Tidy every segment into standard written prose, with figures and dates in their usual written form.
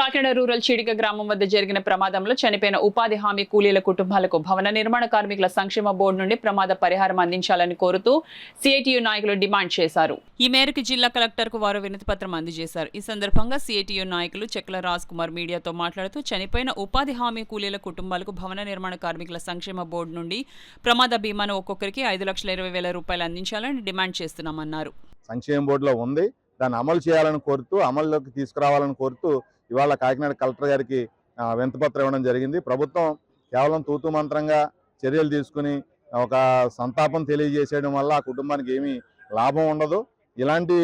Kakinada rural చీడిక గ్రామం వద్ద జరిగిన ప్రమాదంలో చనిపోయిన ఉపాధి హామీ కూలీల కుటుంబాలకు భవన నిర్మాణ కార్మికుల సంక్షేమ బోర్డు నుండి ప్రమాద పరిహారం అందించాలని కోరుతూ సిఐటియు నాయకులు డిమాండ్ చేశారు. ఈ మేరకు జిల్లా కలెక్టర్ కు వారు వినతి పత్రం అందజేశారు. ఈ సందర్భంగా సిఐటియు నాయకులు చెక్ల రాజ్ కుమార్ మీడియాతో మాట్లాడుతూ చనిపోయిన ఉపాధి హామీ కూలీల కుటుంబాలకు భవన నిర్మాణ కార్మికుల సంక్షేమ బోర్డు నుండి ప్రమాద బీమాను ఒక్కొక్కరికి 5,20,000 రూపాయలు అందించాలని డిమాండ్ చేస్తున్నామన్నారు. సంక్షేమ బోర్డులో ఉంది, దాన్ని అమలు చేయాలని కోరుతూ, అమలులోకి తీసుకురావాలని కోరుతూ ఇవాళ కాకినాడ కలెక్టర్ గారికి వినతిపత్రం ఇవ్వడం జరిగింది. ప్రభుత్వం కేవలం తూతూ మంత్రంగా చర్యలు తీసుకుని ఒక సంతాపం తెలియజేసేయడం వల్ల ఆ కుటుంబానికి ఏమీ లాభం ఉండదు. ఇలాంటి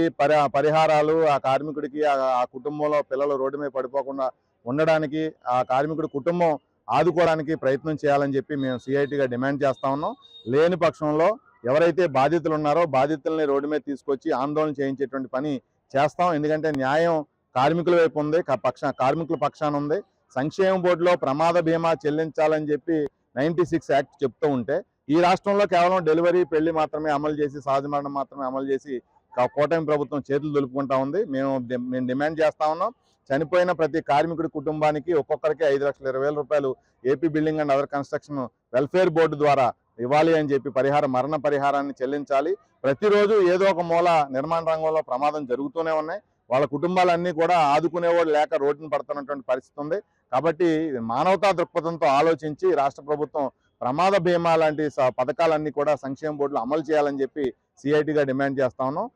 పరిహారాలు ఆ కార్మికుడికి, ఆ కుటుంబంలో పిల్లలు రోడ్డు మీద పడిపోకుండా ఉండడానికి, ఆ కార్మికుడి కుటుంబం ఆదుకోవడానికి ప్రయత్నం చేయాలని చెప్పి మేము సిఐటిగా డిమాండ్ చేస్తా ఉన్నాం. లేని పక్షంలో ఎవరైతే బాధితులు ఉన్నారో బాధితుల్ని రోడ్డు మీద తీసుకొచ్చి ఆందోళన చేయించేటువంటి పని చేస్తాం. ఎందుకంటే న్యాయం కార్మికుల వైపు ఉంది, కార్మికుల పక్షాన ఉంది. సంక్షేమ బోర్డులో ప్రమాద బీమా చెల్లించాలని చెప్పి 96 యాక్ట్ చెప్తూ ఉంటే ఈ రాష్ట్రంలో కేవలం డెలివరీ, పెళ్లి మాత్రమే అమలు చేసి, సహజ మరణం మాత్రమే అమలు చేసి కూటమి ప్రభుత్వం చేతులు దులుపుకుంటా ఉంది. మేము డిమాండ్ చేస్తా ఉన్నాం, చనిపోయిన ప్రతి కార్మికుడి కుటుంబానికి ఒక్కొక్కరికి 5,20,000 రూపాయలు AP building and other construction welfare board ద్వారా ఇవ్వాలి అని చెప్పి మరణ పరిహారాన్ని చెల్లించాలి. ప్రతిరోజు ఏదో ఒక మూల నిర్మాణ రంగంలో ప్రమాదం జరుగుతూనే ఉన్నాయి. వాళ్ళ కుటుంబాలన్నీ కూడా ఆదుకునేవాడు లేక రోడ్డున పడుతున్నటువంటి పరిస్థితి ఉంది. కాబట్టి మానవతా దృక్పథంతో ఆలోచించి రాష్ట్ర ప్రభుత్వం ప్రమాద బీమా లాంటి పథకాలన్నీ కూడా సంక్షేమ బోర్డులో అమలు చేయాలని చెప్పి సిఐటిగా డిమాండ్ చేస్తా ఉన్నాం.